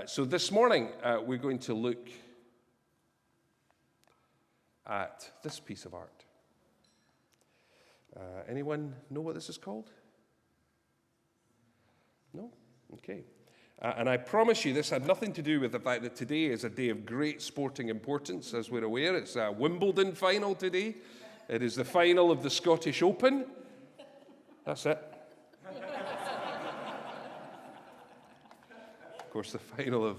So this morning, we're going to look at this piece of art. Anyone know what this is called? No? Okay. And I promise you, this had nothing to do with the fact that today is a day of great sporting importance, as we're aware. It's a Wimbledon final today. It is the final of the Scottish Open. That's it. Of course, the final of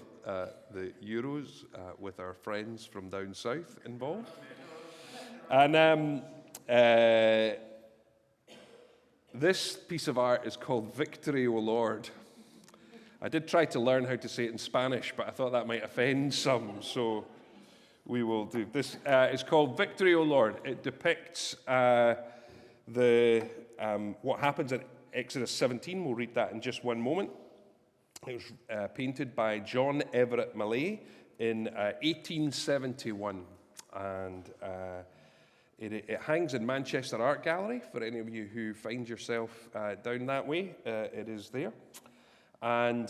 the Euros with our friends from down south involved. And this piece of art is called Victory, O Lord. I did try to learn how to say it in Spanish, but I thought that might offend some, so we will do. This is called Victory, O Lord. It depicts what happens in Exodus 17. We'll read that in just one moment. It was painted by Joh Everett Mallais in 1871, and it hangs in Manchester Art Gallery. For any of you who find yourself down that way, it is there. And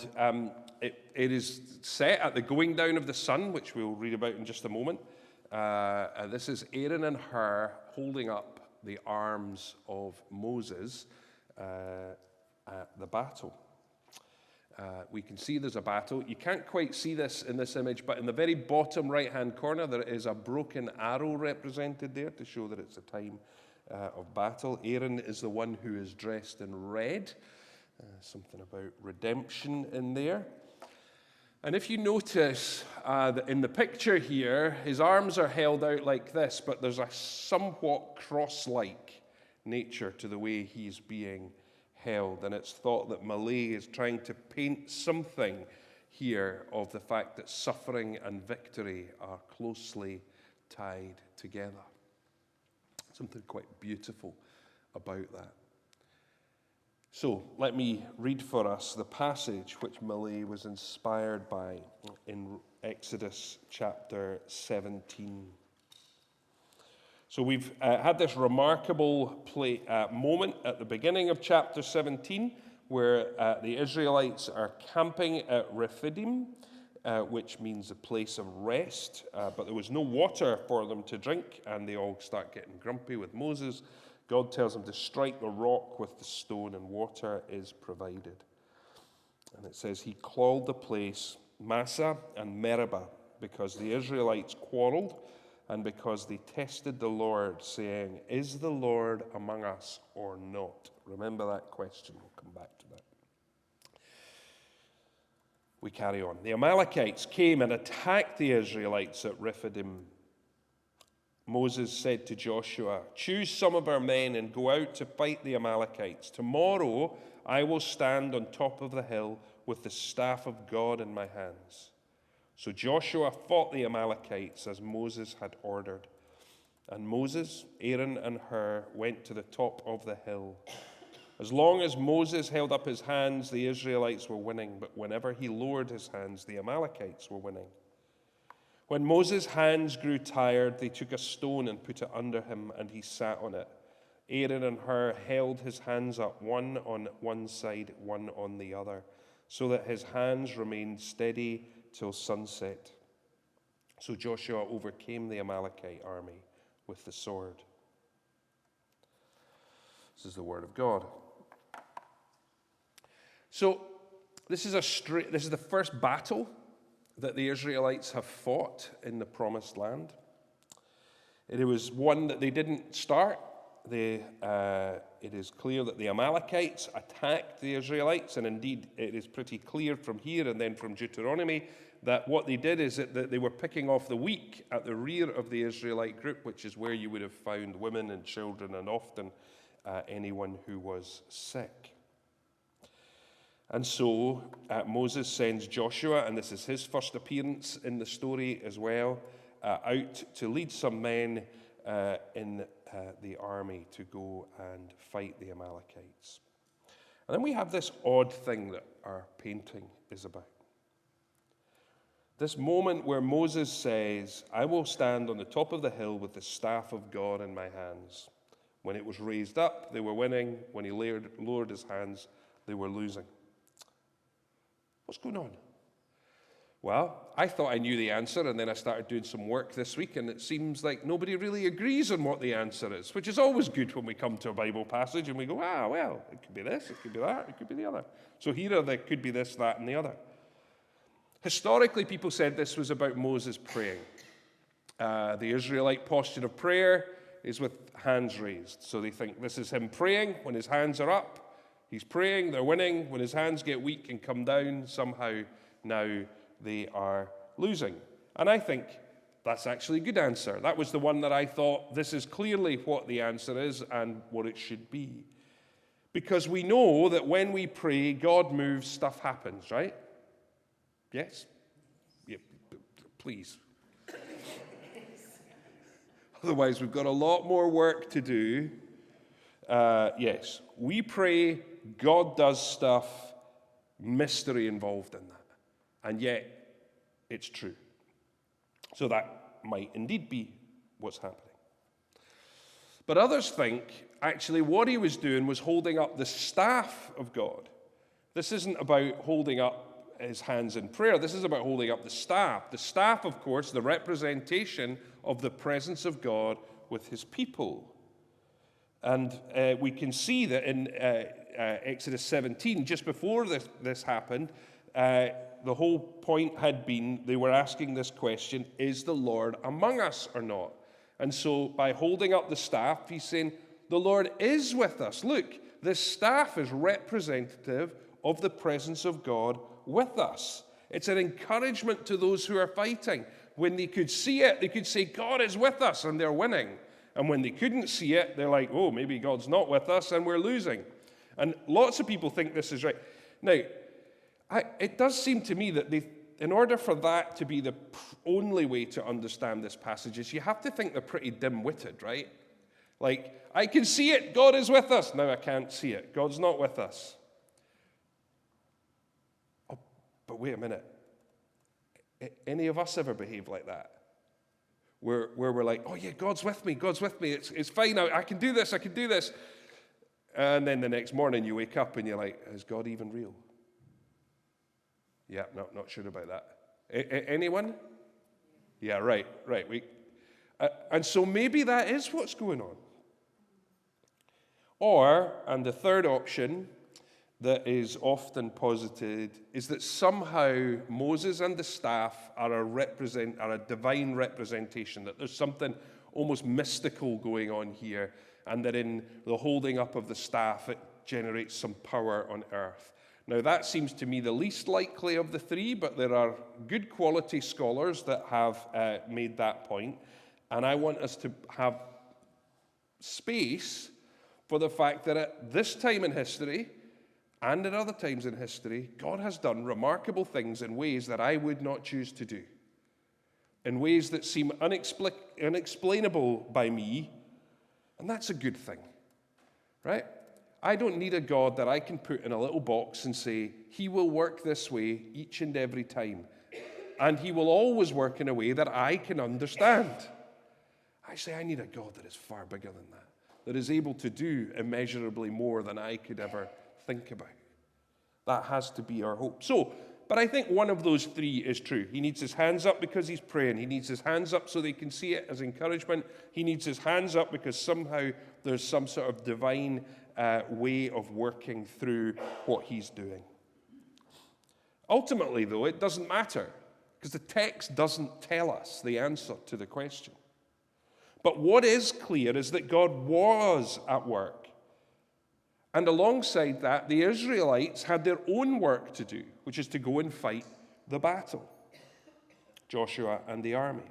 it is set at the going down of the sun, which we'll read about in just a moment. This is Aaron and Hur holding up the arms of Moses at the battle. We can see there's a battle. You can't quite see this in this image, but in the very bottom right-hand corner, there is a broken arrow represented there to show that it's a time of battle. Aaron is the one who is dressed in red. Something about redemption in there. And if you notice that in the picture here, his arms are held out like this, but there's a somewhat cross-like nature to the way he's being held. And it's thought that Mallais is trying to paint something here of the fact that suffering and victory are closely tied together. Something quite beautiful about that. So let me read for us the passage which Mallais was inspired by in Exodus chapter 17. So we've had this remarkable moment at the beginning of chapter 17 where the Israelites are camping at Rephidim, which means a place of rest, but there was no water for them to drink, and they all start getting grumpy with Moses. God tells them to strike the rock with the stone, and water is provided. And it says, he called the place Massah and Meribah, because the Israelites quarreled, and because they tested the Lord, saying, is the Lord among us or not? Remember that question. We'll come back to that. We carry on. The Amalekites came and attacked the Israelites at Rephidim. Moses said to Joshua, choose some of our men and go out to fight the Amalekites. Tomorrow I will stand on top of the hill with the staff of God in my hands. So Joshua fought the Amalekites as Moses had ordered. And Moses, Aaron, and Hur went to the top of the hill. As long as Moses held up his hands, the Israelites were winning. But whenever he lowered his hands, the Amalekites were winning. When Moses' hands grew tired, they took a stone and put it under him, and he sat on it. Aaron and Hur held his hands up, one on one side, one on the other, so that his hands remained steady till sunset. So Joshua overcame the Amalekite army with the sword. This is the word of God. So this is the first battle that the Israelites have fought in the Promised Land. It was one that they didn't start. It is clear that the Amalekites attacked the Israelites, and indeed it is pretty clear from here and then from Deuteronomy that what they did is that they were picking off the weak at the rear of the Israelite group, which is where you would have found women and children and often anyone who was sick. And so Moses sends Joshua, and this is his first appearance in the story as well, out to lead some men in the army to go and fight the Amalekites. And then we have this odd thing that our painting is about. This moment where Moses says, I will stand on the top of the hill with the staff of God in my hands. When it was raised up, they were winning. When he lowered his hands, they were losing. What's going on? Well, I thought I knew the answer, and then I started doing some work this week, and it seems like nobody really agrees on what the answer is, which is always good when we come to a Bible passage and we go, well, it could be this, it could be that, it could be the other. So here there could be this, that, and the other. Historically, people said this was about Moses praying. The Israelite posture of prayer is with hands raised. So they think this is him praying. When his hands are up, he's praying, they're winning. When his hands get weak and come down, somehow now they are losing. And I think that's actually a good answer. That was the one that I thought, this is clearly what the answer is and what it should be. Because we know that when we pray, God moves, stuff happens, right? Yes? Yeah, please. Otherwise, we've got a lot more work to do. Yes, we pray, God does stuff, mystery involved in that. And yet, it's true. So that might indeed be what's happening. But others think, actually, what he was doing was holding up the staff of God. This isn't about holding up his hands in prayer. This is about holding up the staff. The staff, of course, the representation of the presence of God with his people. And we can see that in Exodus 17, just before this happened, the whole point had been they were asking this question, is the Lord among us or not? And so by holding up the staff, he's saying, the Lord is with us. Look, this staff is representative of the presence of God with us. It's an encouragement to those who are fighting. When they could see it, they could say, God is with us, and they're winning. And when they couldn't see it, they're like, oh, maybe God's not with us, and we're losing. And lots of people think this is right. Now, it does seem to me that in order for that to be the only way to understand this passage is you have to think they're pretty dim-witted, right? Like, I can see it, God is with us. Now I can't see it, God's not with us. Oh, but wait a minute. Any of us ever behave like that? Where we're like, oh yeah, God's with me, it's fine, I can do this. And then the next morning you wake up and you're like, is God even real? Yeah, no, not sure about that. Anyone? Yeah, right. And so maybe that is what's going on. Or, and the third option that is often posited is that somehow Moses and the staff are a divine representation, that there's something almost mystical going on here, and that in the holding up of the staff, it generates some power on earth. Now, that seems to me the least likely of the three, but there are good quality scholars that have made that point. And I want us to have space for the fact that at this time in history, and at other times in history, God has done remarkable things in ways that I would not choose to do, in ways that seem unexplainable by me, and that's a good thing, right? I don't need a God that I can put in a little box and say, he will work this way each and every time. And he will always work in a way that I can understand. I say I need a God that is far bigger than that is able to do immeasurably more than I could ever think about. That has to be our hope. So, but I think one of those three is true. He needs his hands up because he's praying. He needs his hands up so they can see it as encouragement. He needs his hands up because somehow there's some sort of divine way of working through what he's doing. Ultimately, though, it doesn't matter because the text doesn't tell us the answer to the question. But what is clear is that God was at work. And alongside that, the Israelites had their own work to do, which is to go and fight the battle. Joshua and the army.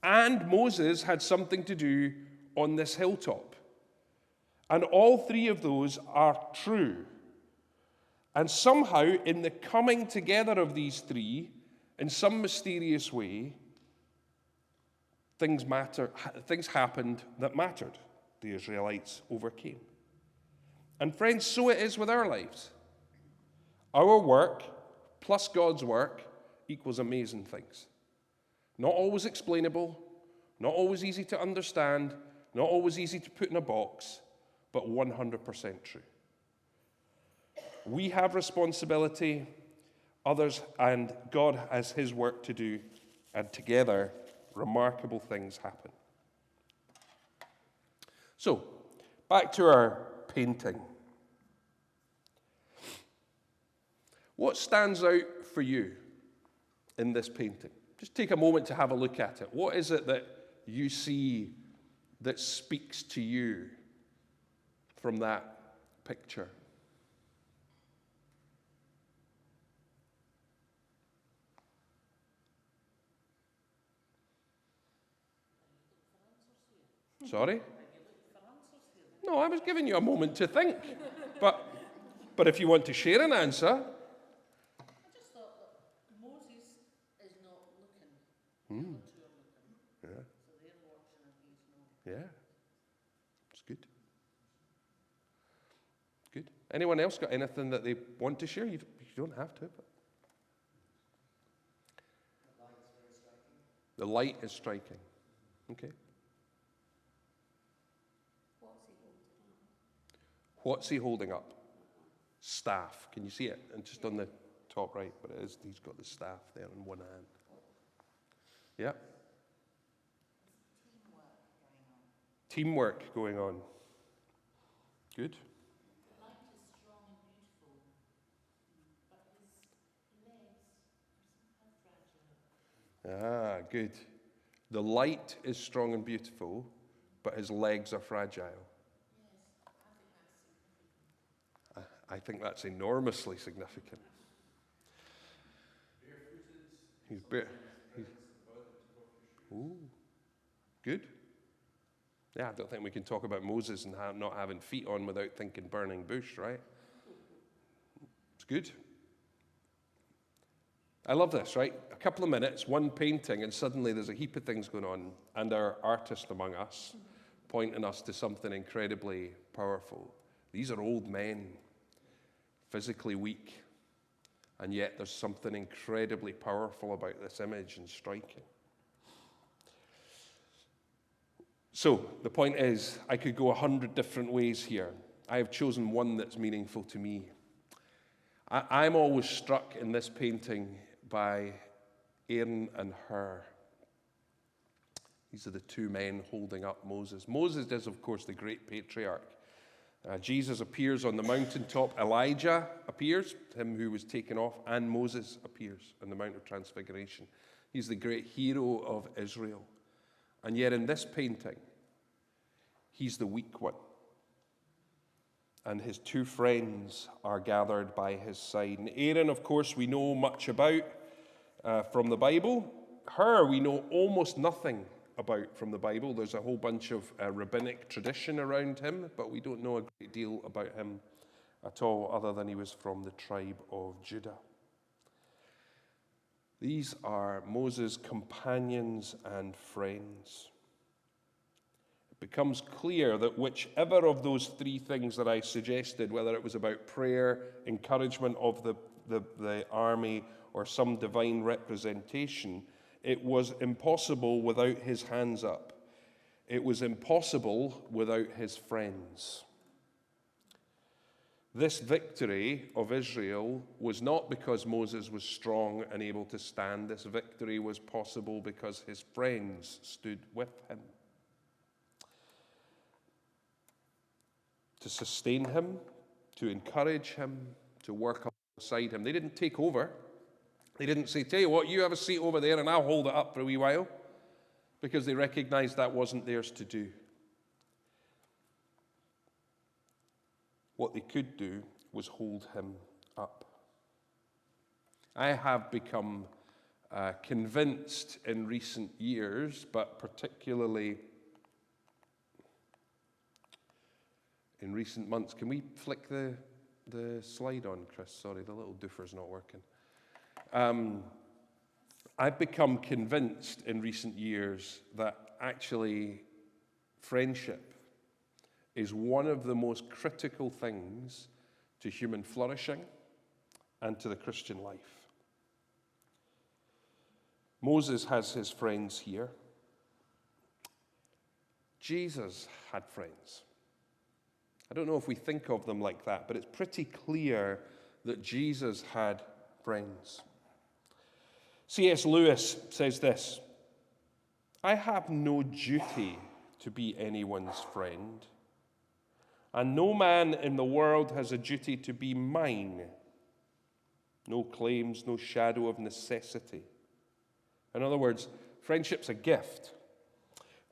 And Moses had something to do on this hilltop. And all three of those are true. And somehow, in the coming together of these three, in some mysterious way, things happened that mattered. The Israelites overcame. And friends, so it is with our lives. Our work plus God's work equals amazing things. Not always explainable, not always easy to understand, not always easy to put in a box, but 100% true. We have responsibility. Others, and God has his work to do, and together, remarkable things happen. So, back to our painting. What stands out for you in this painting? Just take a moment to have a look at it. What is it that you see that speaks to you from that picture? Sorry? No, I was giving you a moment to think. But if you want to share an answer. I just thought that Moses is not looking. The other two are looking. Yeah. So they're watching and he's not. Yeah. It's good. Good. Anyone else got anything that they want to share? You don't have to. But. The light is striking. Okay. What's he holding up? Staff. Can you see it? And just on the top right, but it is, he's got the staff there in one hand. Yeah. Teamwork going on. Good. The light is strong and beautiful, but his legs are fragile. Good. The light is strong and beautiful, but his legs are fragile. I think that's enormously significant. He's bare. Ooh, good. Yeah, I don't think we can talk about Moses and not having feet on without thinking burning bush, right? It's good. I love this, right? A couple of minutes, one painting, and suddenly there's a heap of things going on, and our artist among us pointing us to something incredibly powerful. These are old men, physically weak, and yet there's something incredibly powerful about this image and striking. So the point is, I could go 100 different ways here. I have chosen one that's meaningful to me. I'm always struck in this painting by Aaron and Hur. These are the two men holding up Moses. Moses is, of course, the great patriarch. Jesus appears on the mountaintop. Elijah appears, him who was taken off, and Moses appears on the Mount of Transfiguration. He's the great hero of Israel. And yet in this painting, he's the weak one. And his two friends are gathered by his side. And Aaron, of course, we know much about from the Bible. Hur, we know almost nothing about from the Bible. There's a whole bunch of rabbinic tradition around him, but we don't know a great deal about him at all, other than he was from the tribe of Judah. These are Moses' companions and friends. It becomes clear that whichever of those three things that I suggested, whether it was about prayer, encouragement of the army, or some divine representation, it was impossible without his hands up. It was impossible without his friends. This victory of Israel was not because Moses was strong and able to stand. This victory was possible because his friends stood with him to sustain him, to encourage him, to work alongside him. They didn't take over. They didn't say, tell you what, you have a seat over there and I'll hold it up for a wee while, because they recognized that wasn't theirs to do. What they could do was hold him up. I have become convinced in recent years, but particularly in recent months. Can we flick the slide on, Chris? Sorry, the little doofer's not working. I've become convinced in recent years that actually friendship is one of the most critical things to human flourishing and to the Christian life. Moses has his friends here. Jesus had friends. I don't know if we think of them like that, but it's pretty clear that Jesus had friends. C.S. Lewis says this: "I have no duty to be anyone's friend, and no man in the world has a duty to be mine. No claims, no shadow of necessity." In other words, friendship's a gift.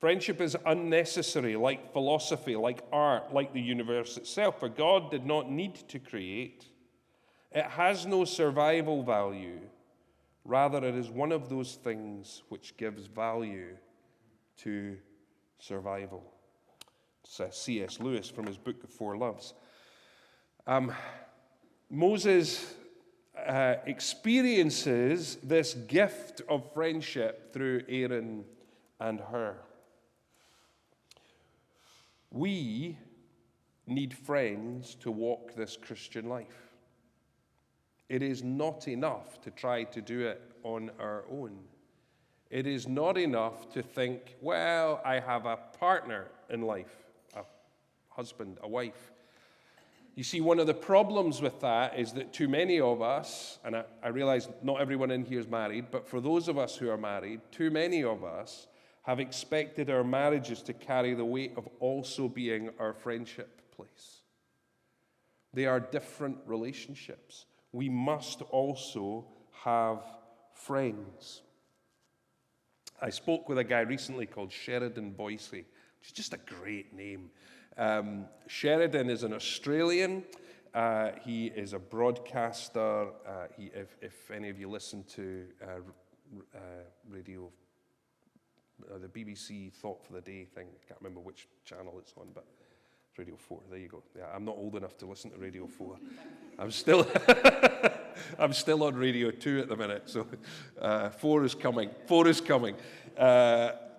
Friendship is unnecessary, like philosophy, like art, like the universe itself, for God did not need to create. It has no survival value. Rather, it is one of those things which gives value to survival. It's C.S. Lewis from his book, The Four Loves. Moses experiences this gift of friendship through Aaron and Hur. We need friends to walk this Christian life. It is not enough to try to do it on our own. It is not enough to think, well, I have a partner in life, a husband, a wife. You see, one of the problems with that is that too many of us, and I realize not everyone in here is married, but for those of us who are married, too many of us have expected our marriages to carry the weight of also being our friendship place. They are different relationships. We must also have friends. I spoke with a guy recently called Sheridan Boyce, which is just a great name. Sheridan is an Australian. He is a broadcaster. If any of you listen to radio, the BBC Thought for the Day thing, I can't remember which channel it's on, but Radio 4, there you go. Yeah, I'm not old enough to listen to Radio 4. I'm still on Radio 2 at the minute, so 4 is coming. 4 is coming. But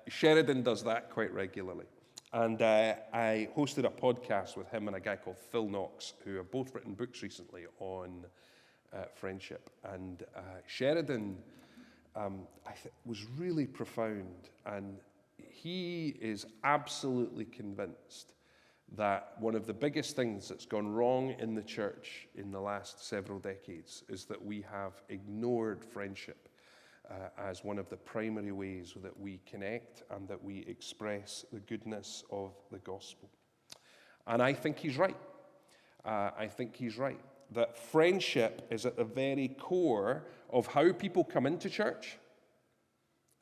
Sheridan does that quite regularly. And I hosted a podcast with him and a guy called Phil Knox, who have both written books recently on friendship. And Sheridan was really profound, and he is absolutely convinced that one of the biggest things that's gone wrong in the church in the last several decades is that we have ignored friendship as one of the primary ways that we connect and that we express the goodness of the gospel. And I think he's right. I think he's right. That friendship is at the very core of how people come into church.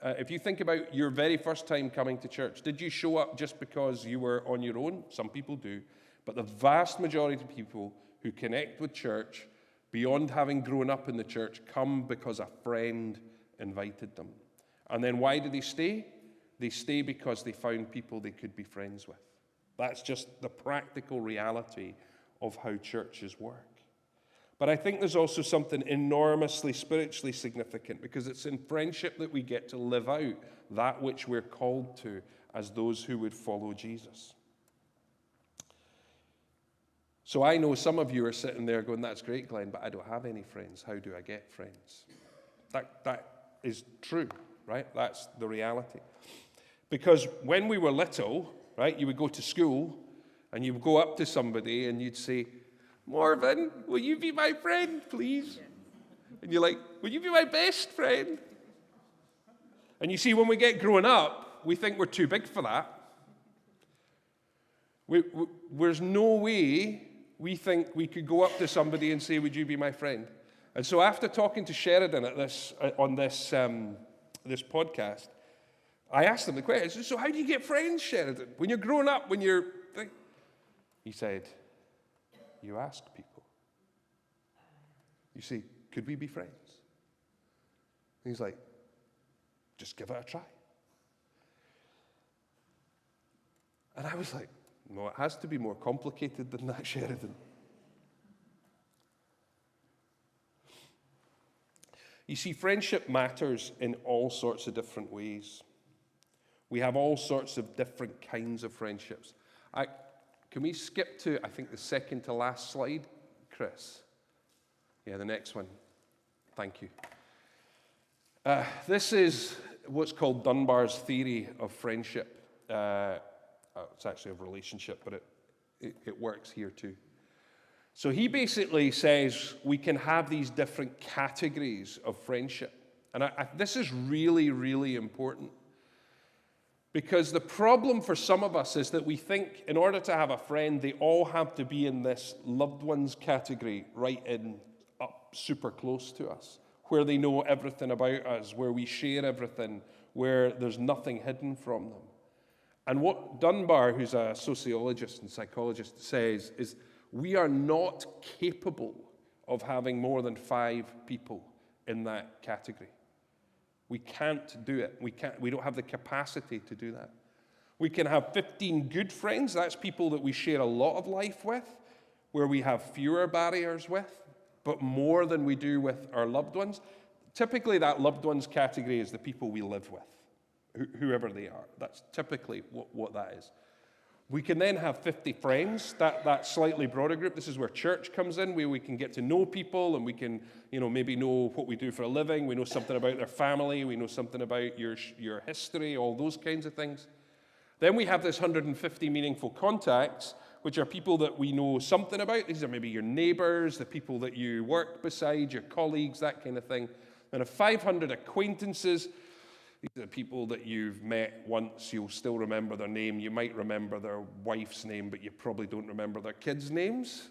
If you think about your very first time coming to church, did you show up just because you were on your own? Some people do. But the vast majority of people who connect with church, beyond having grown up in the church, come because a friend invited them. And then why do they stay? They stay because they found people they could be friends with. That's just the practical reality of how churches work. But I think there's also something enormously spiritually significant, because it's in friendship that we get to live out that which we're called to as those who would follow Jesus. So I know some of you are sitting there going, that's great, Glenn, but I don't have any friends. How do I get friends? That is true, right? That's the reality. Because when we were little, right, you would go to school and you would go up to somebody and you'd say, Marvin, will you be my friend, please? And you're like, will you be my best friend? And you see, when we get grown up, we think we're too big for that. There's no way we think we could go up to somebody and say, would you be my friend? And so after talking to Sheridan on this podcast, I asked him the question, so how do you get friends, Sheridan? When you're growing up, he said, you ask people. You say, could we be friends? And he's like, just give it a try. And I was like, no, it has to be more complicated than that, Sheridan. You see, friendship matters in all sorts of different ways. We have all sorts of different kinds of friendships. Can we skip to, I think, the second to last slide, Chris? Yeah, the next one. Thank you. This is what's called Dunbar's theory of friendship. It's actually of relationship, but it works here too. So he basically says we can have these different categories of friendship. And this is really, really important. Because the problem for some of us is that we think in order to have a friend, they all have to be in this loved ones category, right in, up super close to us, where they know everything about us, where we share everything, where there's nothing hidden from them. And what Dunbar, who's a sociologist and psychologist, says is we are not capable of having more than 5 people in that category. We can't do it. We don't have the capacity to do that. We can have 15 good friends. That's people that we share a lot of life with, where we have fewer barriers with, but more than we do with our loved ones. Typically, that loved ones category is the people we live with, whoever they are. That's typically what that is. We can then have 50 friends, that slightly broader group. This is where church comes in, where we can get to know people and we can, maybe know what we do for a living. We know something about their family. We know something about your history, all those kinds of things. Then we have this 150 meaningful contacts, which are people that we know something about. These are maybe your neighbors, the people that you work beside, your colleagues, that kind of thing. Then a 500 acquaintances. These are people that you've met once. You'll still remember their name. You might remember their wife's name, but you probably don't remember their kids' names.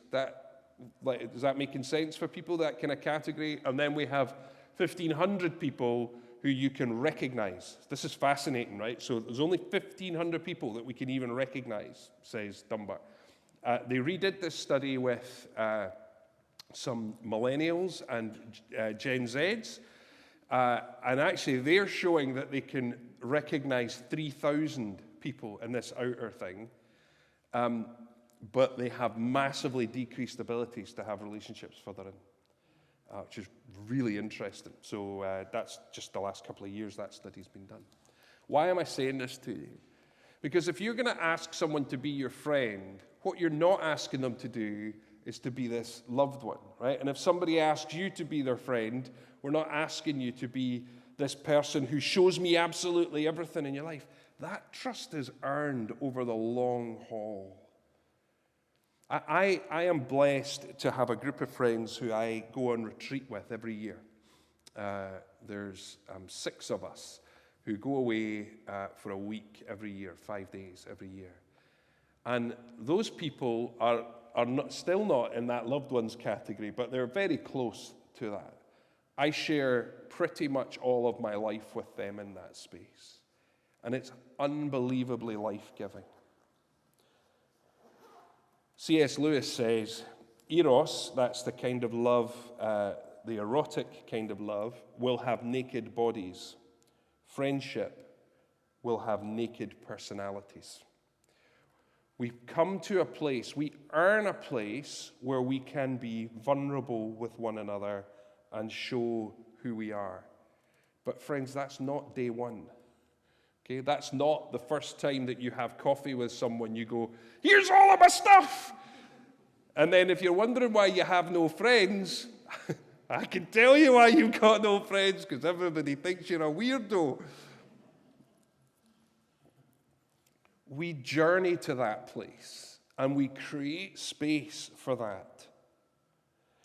Is that making sense for people, that kind of category? And then we have 1,500 people who you can recognize. This is fascinating, right? So there's only 1,500 people that we can even recognize, says Dunbar. They redid this study with some millennials and Gen Zs. And actually, they're showing that they can recognize 3,000 people in this outer thing, but they have massively decreased abilities to have relationships further in, which is really interesting. So that's just the last couple of years that study's been done. Why am I saying this to you? Because if you're going to ask someone to be your friend, what you're not asking them to do is to be this loved one, right? And if somebody asks you to be their friend, we're not asking you to be this person who shows me absolutely everything in your life. That trust is earned over the long haul. I am blessed to have a group of friends who I go on retreat with every year. There's 6 of us who go away for a week every year, 5 days every year. And those people are still not in that loved ones category, but they're very close to that. I share pretty much all of my life with them in that space. And it's unbelievably life-giving. C.S. Lewis says, Eros, that's the kind of love, the erotic kind of love, will have naked bodies. Friendship will have naked personalities. We come to a place, we earn a place where we can be vulnerable with one another and show who we are. But friends, that's not day one. Okay, that's not the first time that you have coffee with someone, you go, here's all of my stuff! And then if you're wondering why you have no friends, I can tell you why you've got no friends, because everybody thinks you're a weirdo. We journey to that place, and we create space for that,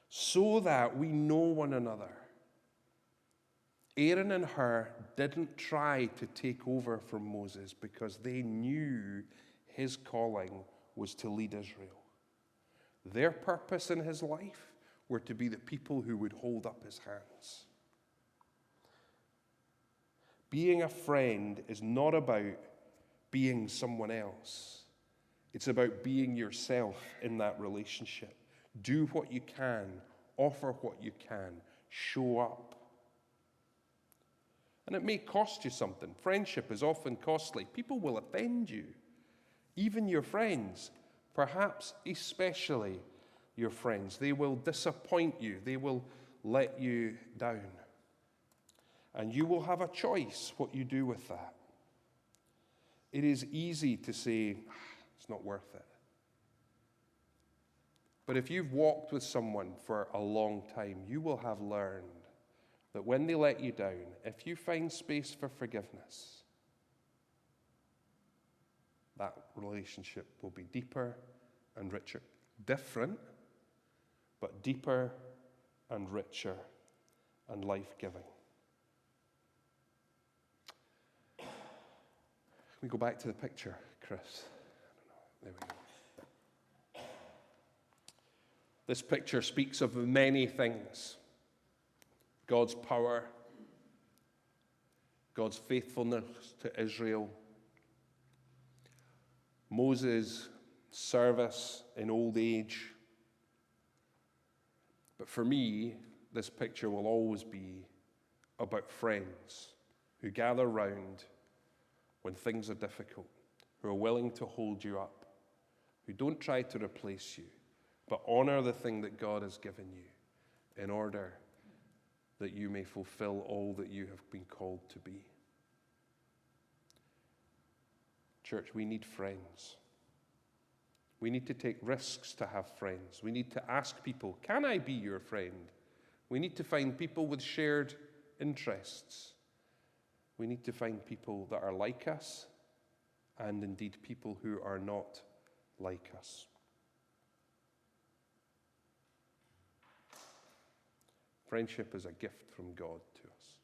so that we know one another. Aaron and Hur didn't try to take over from Moses because they knew his calling was to lead Israel. Their purpose in his life were to be the people who would hold up his hands. Being a friend is not about being someone else. It's about being yourself in that relationship. Do what you can, offer what you can, show up. And it may cost you something. Friendship is often costly. People will offend you, even your friends, perhaps especially your friends. They will disappoint you. They will let you down. And you will have a choice what you do with that. It is easy to say, it's not worth it. But if you've walked with someone for a long time, you will have learned that when they let you down, if you find space for forgiveness, that relationship will be deeper and richer. Different, but deeper and richer and life-giving. Can we go back to the picture, Chris? There we go. This picture speaks of many things. God's power, God's faithfulness to Israel, Moses' service in old age. But for me, this picture will always be about friends who gather round when things are difficult, who are willing to hold you up, who don't try to replace you, but honor the thing that God has given you in order that you may fulfill all that you have been called to be. Church, we need friends. We need to take risks to have friends. We need to ask people, can I be your friend? We need to find people with shared interests. We need to find people that are like us, and indeed people who are not like us. Friendship is a gift from God to us.